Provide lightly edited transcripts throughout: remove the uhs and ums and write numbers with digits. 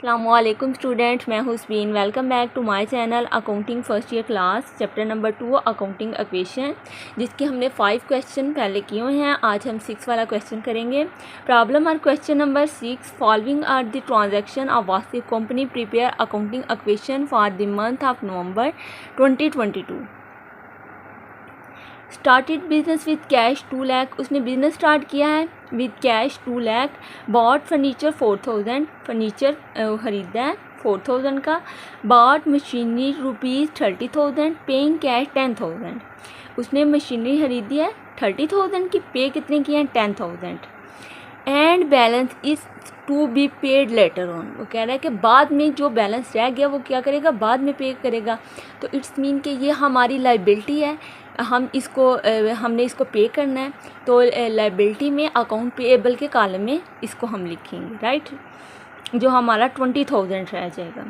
अस्सलामुअलैकुम स्टूडेंट, मैं Husbeen. Welcome back to my channel accounting first year class, chapter number 2 accounting equation, जिसके हमने 5 question पहले किए हुए हैं। आज हम 6 वाला क्वेश्चन करेंगे। प्रॉब्लम और question number 6, following are the transaction of Wasif company prepare accounting equation for the month of November 2022। Started business with cash 2 lakh, उसने बिजनेस स्टार्ट किया है with cash 2 lakh. Bought furniture 4000, furniture ख़रीदा है 4000 का। Bought machinery rupees 30,000, paying cash 10,000, उसने machinery खरीदी है 30,000 की, पे कितने की हैं 10,000। And balance is to be paid later on, वो कह रहा है कि बाद में जो बैलेंस रह गया वो क्या करेगा, बाद में पे करेगा। तो इट्स मीन कि ये हमारी लाइबिलिटी है, हमने इसको पे करना है। तो लाइबिलिटी में अकाउंट पेएबल के कॉलम में इसको हम लिखेंगे, राइट, जो हमारा 20,000 रह जाएगा।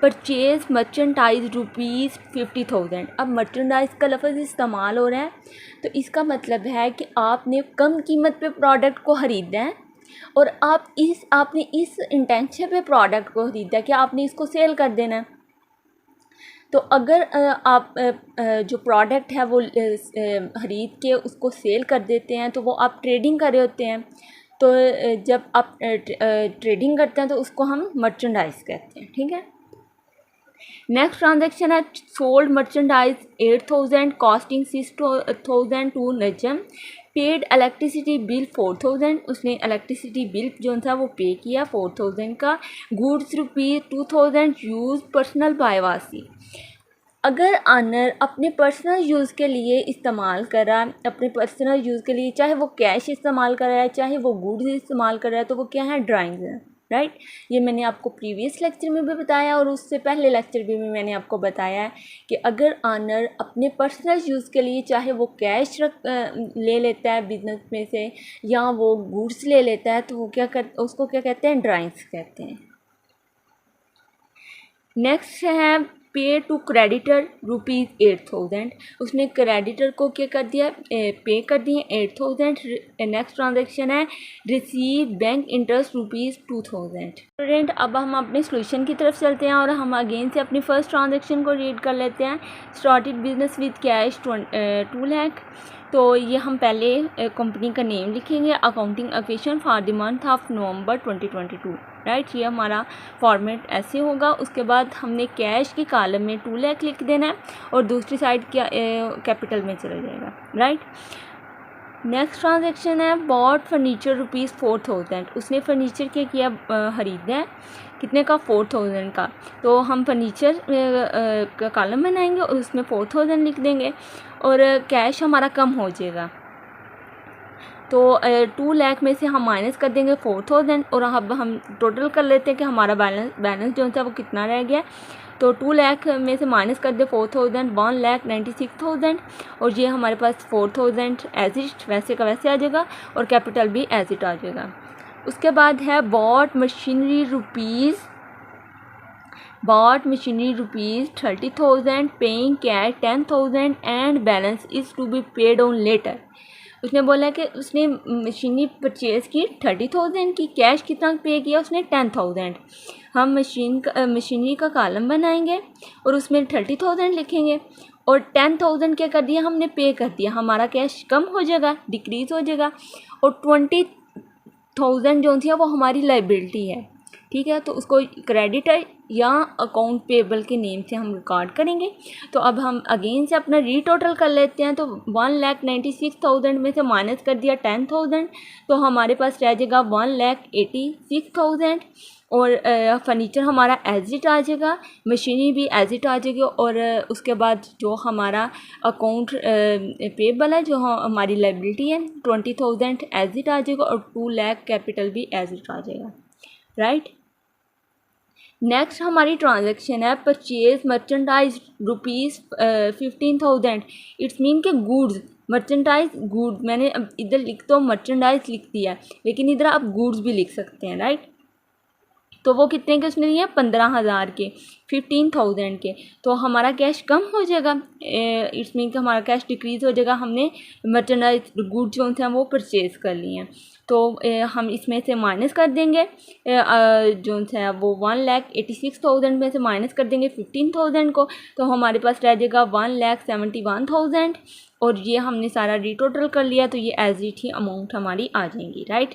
परचेज मर्चेंडाइज रुपीज़ 50,000, अब मर्चेंडाइज का लफ्ज़ इस्तेमाल हो रहा है, तो इसका मतलब है कि आपने कम कीमत पे प्रोडक्ट को ख़रीदा है और आपने इस इंटेंशन पे प्रोडक्ट को ख़रीदा है कि आपने इसको सेल कर देना है। तो अगर आप जो प्रोडक्ट है वो ख़रीद के उसको सेल कर देते हैं तो वो आप ट्रेडिंग कर रहे होते हैं। तो जब आप ट्रेडिंग करते हैं तो उसको हम मर्चेंडाइज कहते हैं, ठीक है। नेक्स्ट ट्रांजैक्शन है sold merchandise 8,000, costing 6,000 to Najam. Paid electricity bill 4,000, उसने इलेक्ट्रिसिटी बिल जो था वो पे किया 4,000 का। Goods rupees 2,000 use personal by Wasi, अगर ऑनर अपने पर्सनल यूज़ के लिए इस्तेमाल करा, अपने पर्सनल यूज़ के लिए, चाहे वो कैश इस्तेमाल कर रहा है चाहे वो गुड्स इस्तेमाल कर रहा है, तो वो क्या है, ड्राइंग्स है, राइट। ये मैंने आपको प्रीवियस लेक्चर में भी बताया और उससे पहले लेक्चर भी में मैंने आपको बताया है कि अगर ऑनर अपने पर्सनल यूज़ के लिए चाहे वो कैश ले लेता है बिजनेस में से या वो गुड्स ले लेता है, तो वो उसको क्या कहते हैं, ड्राइंग्स कहते हैं। नेक्स्ट है पे टू क्रेडिटर रुपीज़ 8,000, उसने क्रेडिटर को क्या कर दिया, पे कर दिए 8,000। नेक्स्ट ट्रांजैक्शन है receive bank interest rupees 2,000। Student, अब हम अपने सोल्यूशन की तरफ चलते हैं और हम अगेन से अपनी फर्स्ट ट्रांजैक्शन को रीड कर लेते हैं। Started business with cash 2 lakh, तो ये हम पहले कंपनी का नेम लिखेंगे, accounting equation for the month of November 2022, right. ये हमारा फॉर्मेट ऐसे होगा। उसके बाद हमने कैश के कॉलम में 2 लाख लिख देना है और दूसरी साइड क्या कैपिटल में चला जाएगा, राइट। नेक्स्ट ट्रांजैक्शन है बॉट फर्नीचर रुपीज़ 4,000, उसने फर्नीचर क्या किया, ख़रीदा है कितने का, 4,000 का। तो हम फर्नीचर का कॉलम बनाएंगे और उसमें 4,000 लिख देंगे और कैश हमारा कम हो जाएगा। तो 2 लाख में से हम माइनस कर देंगे 4,000 और अब हम टोटल कर लेते हैं कि हमारा बैलेंस जो था वो कितना रह गया। तो 2 लाख में से माइनस कर दे 4,000, 1,96,000 और ये हमारे पास 4,000 एज इट वैसे का वैसे आ जाएगा और कैपिटल भी एज इट आ जाएगा। उसके बाद है bought machinery rupees 30,000, paying cash 10,000 and balance is to be paid on later. उसने बोला कि उसने मशीनरी परचेज़ की 30,000 की, कैश कितना पे किया उसने 10,000। हम मशीनरी का कॉलम बनाएंगे और उसमें 30,000 लिखेंगे और 10,000 क्या कर दिया, हमने पे कर दिया, हमारा कैश कम हो जाएगा, डिक्रीज़ हो जाएगा और 20,000 जो थी वो हमारी लाइबिलिटी है, ठीक है। तो उसको क्रेडिटर या अकाउंट पेबल के नेम से हम रिकॉर्ड करेंगे। तो अब हम अगेन से अपना रीटोटल कर लेते हैं। तो 1,96,000 में से माइनस कर दिया 10,000, तो हमारे पास रह जाएगा 1,86,000 और फर्नीचर हमारा एज इट आ जाएगा, मशीनरी भी एज इट आ जाएगी और उसके बाद जो हमारा अकाउंट पेबल है, जो हमारी लाइबिलिटी है, 20,000 एज इट आ जाएगा और 2 लाख कैपिटल भी एज इट आ जाएगा, राइट। नेक्स्ट हमारी ट्रांजैक्शन है purchase merchandise rupees 15,000, it's mean के गुड्स, मर्चेंडाइज गुड, मैंने इधर लिख तो मर्चेंडाइज लिख दिया लेकिन इधर आप गुड्स भी लिख सकते हैं, राइट। तो वो कितने के उसने लिए? 15,000 के, 15,000 के। तो हमारा कैश कम हो जाएगा, इट्स मीन कि हमारा कैश डिक्रीज़ हो जाएगा। हमने मर्चेंडाइज गुड जो हैं वो परचेज़ कर लिए हैं, तो हम इसमें से माइनस कर देंगे जो है वो 1,86,000 में से माइनस कर देंगे 15,000 को, तो हमारे पास रह जाएगा 1,71,000। और ये हमने सारा रीटोटल कर लिया, तो ये एज इट ही अमाउंट हमारी आ जाएंगी, राइट।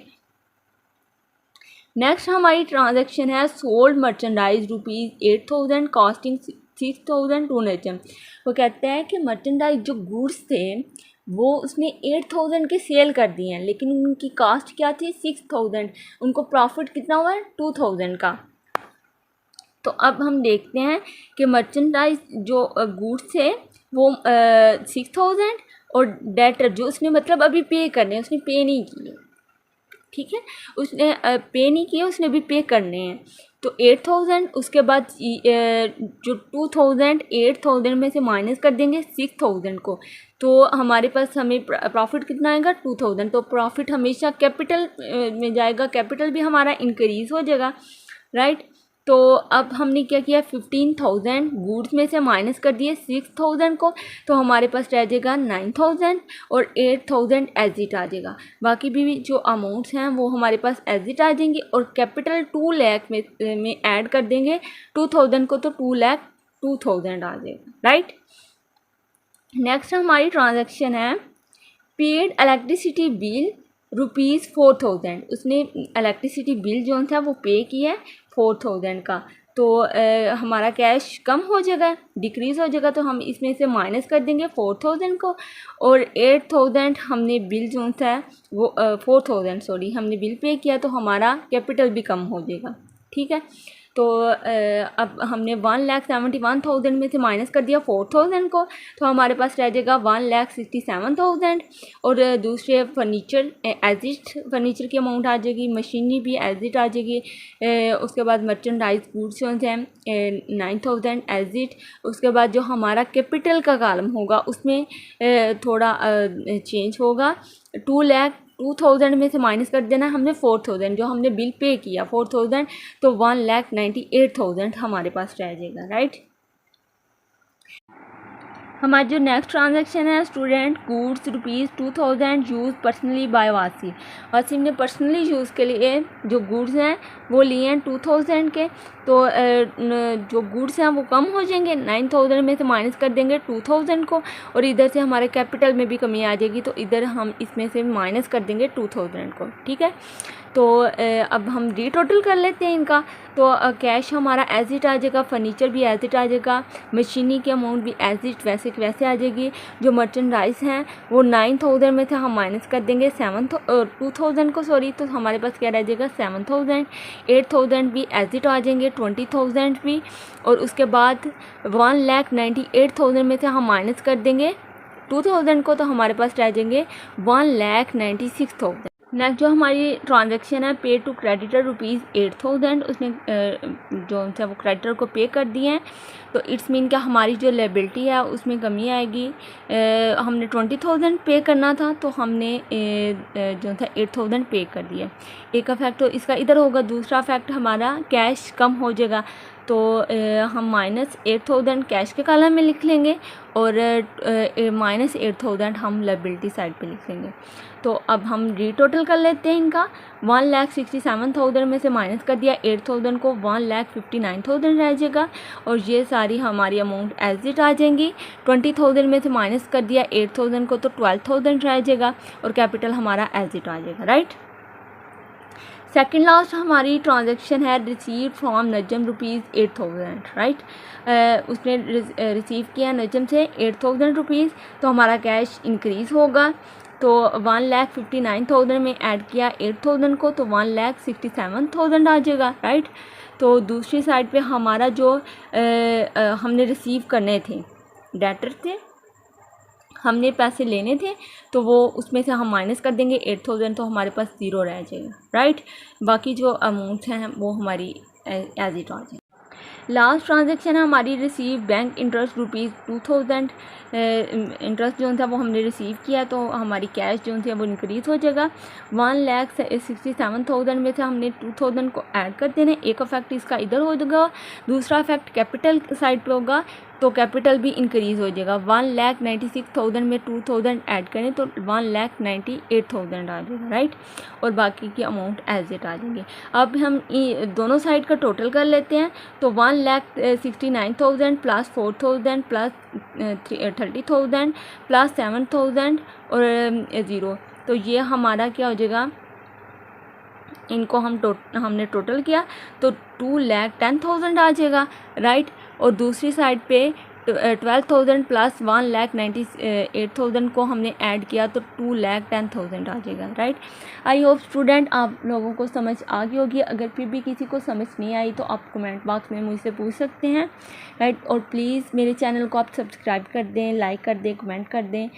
नेक्स्ट हमारी ट्रांजैक्शन है सोल्ड मर्चेंडाइज ₹8,000 कॉस्टिंग 6,000 टू नजम। वो कहते हैं कि मर्चेंडाइज जो गुड्स थे वो उसने 8,000 के सेल कर दिए हैं, लेकिन उनकी कॉस्ट क्या थी? 6,000। उनको प्रॉफिट कितना हुआ है? 2,000 का। तो अब हम देखते हैं कि मर्चेंडाइज जो गुड्स थे वो 6,000 और डेटर जो उसने मतलब अभी पे करने हैं, उसने पे नहीं किए, ठीक है, उसने पे नहीं किए, उसने भी पे करने हैं। तो 8,000, उसके बाद जो 2,000 8,000 में से माइनस कर देंगे 6,000 को, तो हमारे पास हमें प्रॉफिट कितना आएगा? 2,000। तो प्रॉफिट हमेशा कैपिटल में जाएगा, कैपिटल भी हमारा इंक्रीज़ हो जाएगा, राइट। तो अब हमने क्या किया? 15,000 गुड्स में से माइनस कर दिए 6,000 को, तो हमारे पास रह जाएगा 9,000 और 8,000 एज इट आ जाएगा। बाकी भी जो अमाउंट्स हैं वो हमारे पास एज इट आ जाएंगी, और कैपिटल 2 लाख में ऐड कर देंगे 2,000 को, तो 2,02,000 आ जाएगा, राइट। नेक्स्ट हमारी ट्रांजैक्शन है पेड इलेक्ट्रिसिटी बिल ₹4,000। उसने इलेक्ट्रिसिटी बिल जो था वो पे किया है 4,000 का, तो हमारा कैश कम हो जाएगा, डिक्रीज़ हो जाएगा, तो हम इसमें से माइनस कर देंगे 4,000 को, और 8,000 हमने बिल जो था वो 4,000 सॉरी हमने बिल पे किया, तो हमारा कैपिटल भी कम हो जाएगा, ठीक है। तो अब हमने 1,71,000 में से माइनस कर दिया 4,000 को, तो हमारे पास रह जाएगा 1,67,000। और दूसरे फर्नीचर एज इट फर्नीचर की अमाउंट आ जाएगी, मशीनरी भी एज इट आ जाएगी। उसके बाद मर्चेंडाइज गुड्स जो हैं 9,000 एज इट। उसके बाद जो हमारा कैपिटल का कॉलम होगा उसमें थोड़ा चेंज होगा, 2,02,000 में से माइनस कर देना हमने 4,000 जो हमने बिल पे किया 4,000, तो 1,98,000 हमारे पास रह जाएगा, राइट। हमारी जो नेक्स्ट ट्रांजैक्शन है student goods ₹2,000 use personally by Wasim. Wasim ने पर्सनली यूज़ के लिए जो गुड्स हैं वो लिए हैं 2,000 के, तो जो गुड्स हैं वो कम हो जाएंगे, 9,000 में से माइनस कर देंगे 2,000 को, और इधर से हमारे कैपिटल में भी कमी आ जाएगी, तो इधर हम इसमें से माइनस कर देंगे 2,000 को, ठीक है। तो अब हम री टोटल कर लेते हैं इनका, तो कैश हमारा एज इट आ जाएगा, फर्नीचर भी एज इट आ जाएगा, मशीनी की अमाउंट भी एज इट वैसे की वैसे आ जाएगी। जो मर्चेंडाइज हैं वो 9,000 में से हम माइनस कर देंगे 2,000 को सॉरी, तो हमारे पास क्या रह जाएगा 7,000, 8,000 भी एज इट आ जाएंगे, 20,000 भी, और उसके बाद 1,98,000 में से हम माइनस कर देंगे 2,000 को, तो हमारे पास रह जाएंगे 1,96,000। नेक्स्ट जो हमारी ट्रांजैक्शन है पे टू क्रेडिटर ₹8,000, उसने जो है वो क्रेडिटर को पे कर दिए हैं, तो इट्स मीन कि हमारी जो लायबिलिटी है उसमें कमी आएगी। हमने 20,000 पे करना था, तो हमने जो था 8,000 पे कर दिया। एक इफेक्ट तो इसका इधर होगा, दूसरा इफेक्ट हमारा कैश कम हो जाएगा, तो हम -8,000 कैश के कॉलम में लिख लेंगे और -8,000 हम लायबिलिटी साइड पे लिख लेंगे। तो अब हम री टोटल कर लेते हैं इनका, 1,67,000 में से माइनस कर दिया 8,000 को, 1,59,000 रह जाएगा, और ये सारी हमारी अमाउंट एज इट आ जाएंगी। 20,000 में से माइनस कर दिया 8,000 को, तो 12,000 रह जाएगा, और कैपिटल हमारा एज इट आ जाएगा, राइट। सेकेंड लास्ट हमारी ट्रांजैक्शन है रिसीव फ्रॉम नजम ₹8,000, राइट। उसने रिसीव किया नजम से 8,000 रुपीज़, तो हमारा कैश इंक्रीज़ होगा, तो 1,59,000 में ऐड किया 8,000 को, तो 1,67,000 आ जाएगा, राइट। तो दूसरी साइड पे हमारा जो हमने रिसीव करने थे डेटर थे, हमने पैसे लेने थे, तो वो उसमें से हम माइनस कर देंगे 8,000, तो हमारे पास 0 रह जाएगा, राइट। बाकी जो अमाउंट हैं वो हमारी एज इट आ जाएगी। लास्ट ट्रांजेक्शन है हमारी रिसीव बैंक इंटरेस्ट ₹2000 इंटरेस्ट जो था वो हमने रिसीव किया, तो हमारी कैश जो थी वो इंक्रीज़ हो जाएगा। 1,67,000 में से हमने 2,000 को ऐड कर देना। एक इफेक्ट इसका इधर हो जाएगा, दूसरा इफेक्ट कैपिटल साइड पे होगा, तो कैपिटल भी इंक्रीज़ हो जाएगा। 1,96,000 में 2,000 ऐड करें तो 1,98,000 आ जाएगा, राइट। और बाकी की अमाउंट एज इट आ जाएंगे। अब हम दोनों साइड का टोटल कर लेते हैं, तो 1,69,000 प्लस 4,000 प्लस 30,000 प्लस 7,000 और 0, तो ये हमारा क्या हो जाएगा, इनको हमने टोटल किया तो 2,10,000 आ जाएगा, राइट। और दूसरी साइड पे 12,000 प्लस 1,98,000 को हमने ऐड किया तो 2,10,000 आ जाएगा, राइट। आई होप स्टूडेंट आप लोगों को समझ आ गई होगी। अगर फिर भी किसी को समझ नहीं आई तो आप कमेंट बॉक्स में मुझसे पूछ सकते हैं, राइट। और प्लीज़ मेरे चैनल को आप सब्सक्राइब कर दें, लाइक कर दें, कमेंट कर दें।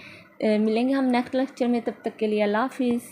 मिलेंगे हम नेक्स्ट लेक्चर में, तब तक के लिए अल्लाह हाफिज़।